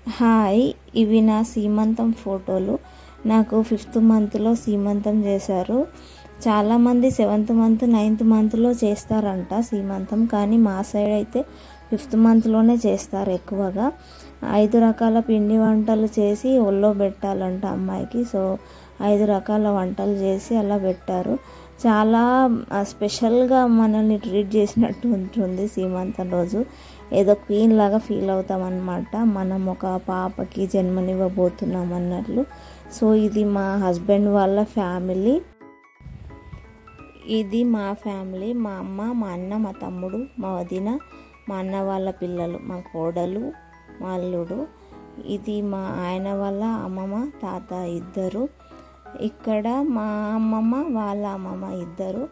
Hi, ఇవి నా సీమంతం ఫోటోలు. నాకు 5th మంత్లో సీమంతం చేశారు. చాలామంది 7th మంత్ 9th మంత్లో చేస్తారంట సీమంతం, కానీ మా సైడ్ అయితే 5th మంత్లోనే చేస్తారు ఎక్కువగా. 5 రకాల పిండి వంటలు చేసి ఒళ్ళో పెట్టాలంట అమ్మాయికి. సో 5 రకాల వంటలు చేసి అలా పెట్టారు. చాలా స్పెషల్గా మనల్ని ట్రీట్ చేసినట్టు ఉంటుంది సీమంతం రోజు. ఏదో క్వీన్ లాగా ఫీల్ అవుతాం అన్నమాట, మనం ఒక పాపకి జన్మనివ్వబోతున్నాం అన్నట్లు. సో ఇది మా హస్బెండ్ వాళ్ళ ఫ్యామిలీ, ఇది మా ఫ్యామిలీ. మా అమ్మ, మా అన్న, మా తమ్ముడు, మా వదిన, మా అన్న వాళ్ళ పిల్లలు, మా కోడలు, మా అల్లుడు. ఇది మా ఆయన వాళ్ళ అమ్మమ్మ, తాత ఇద్దరు. ఇక్కడ మా అమ్మమ్మ వాళ్ళ అమ్మమ్మ ఇద్దరు.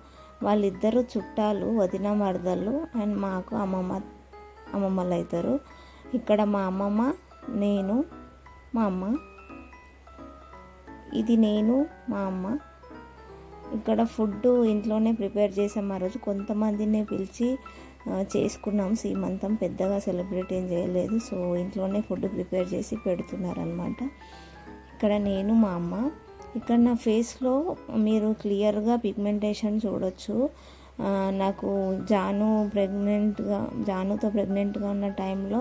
వాళ్ళిద్దరు చుట్టాలు, వదిన మరదలు. అండ్ మాకు అమ్మమ్మలు అవుతారు. ఇక్కడ మా అమ్మమ్మ, నేను, మా అమ్మ. ఇది నేను, మా అమ్మ. ఇక్కడ ఫుడ్ ఇంట్లోనే ప్రిపేర్ చేసాం. ఆ రోజు కొంతమందిని పిలిచి చేసుకున్నాం సీమంతం, పెద్దగా సెలబ్రేట్ ఏం చేయలేదు. సో ఇంట్లోనే ఫుడ్ ప్రిపేర్ చేసి పెడుతున్నారనమాట. ఇక్కడ నేను, మా అమ్మ. ఇక్కడ నా ఫేస్లో మీరు క్లియర్గా పిగ్మెంటేషన్ చూడొచ్చు. నాకు జానుతో ప్రెగ్నెంట్గా ఉన్న టైంలో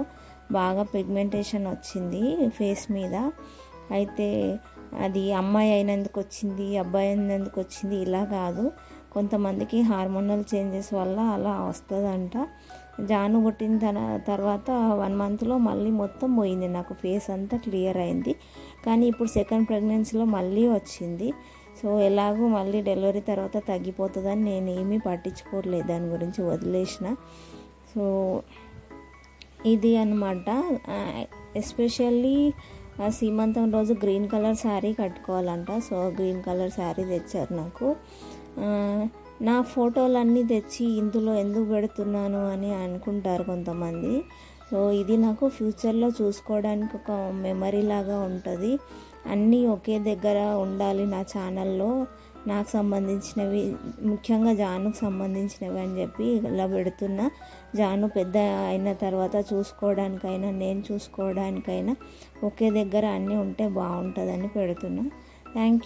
బాగా పిగ్మెంటేషన్ వచ్చింది ఫేస్ మీద. అయితే అది అమ్మాయి అయినందుకు వచ్చింది, అబ్బాయి అయినందుకు వచ్చింది ఇలా కాదు. కొంతమందికి హార్మోనల్ చేంజెస్ వల్ల అలా వస్తుందంట. జాను పుట్టిన తర్వాత 1 మంత్లో మళ్ళీ మొత్తం పోయింది, నాకు ఫేస్ అంతా క్లియర్ అయింది. కానీ ఇప్పుడు 2nd ప్రెగ్నెన్సీలో మళ్ళీ వచ్చింది. సో ఎలాగో మళ్ళీ డెలివరీ తర్వాత తగ్గిపోతుందని నేను ఏమీ పట్టించుకోలేదు, దాని గురించి వదిలేసిన. సో ఇది అన్నమాట. ఎస్పెషల్లీ సీమంతం రోజు గ్రీన్ కలర్ శారీ కట్టుకోవాలంట. సో గ్రీన్ కలర్ శారీ తెచ్చారు నాకు. నా ఫోటోలన్నీ తెచ్చి ఇందులో ఎందుకు పెడుతున్నాను అని అనుకుంటారు కొంతమంది. సో ఇది నాకు ఫ్యూచర్లో చూసుకోవడానికి ఒక మెమరీ లాగా ఉంటుంది. అన్నీ ఒకే దగ్గర ఉండాలి నా ఛానల్లో, నాకు సంబంధించినవి, ముఖ్యంగా జానుకు సంబంధించినవి అని చెప్పి ఇలా పెడుతున్నా. జాను పెద్ద అయిన తర్వాత చూసుకోవడానికైనా, నేను చూసుకోవడానికైనా ఒకే దగ్గర అన్నీ ఉంటే బాగుంటుందని పెడుతున్నా. Thank you.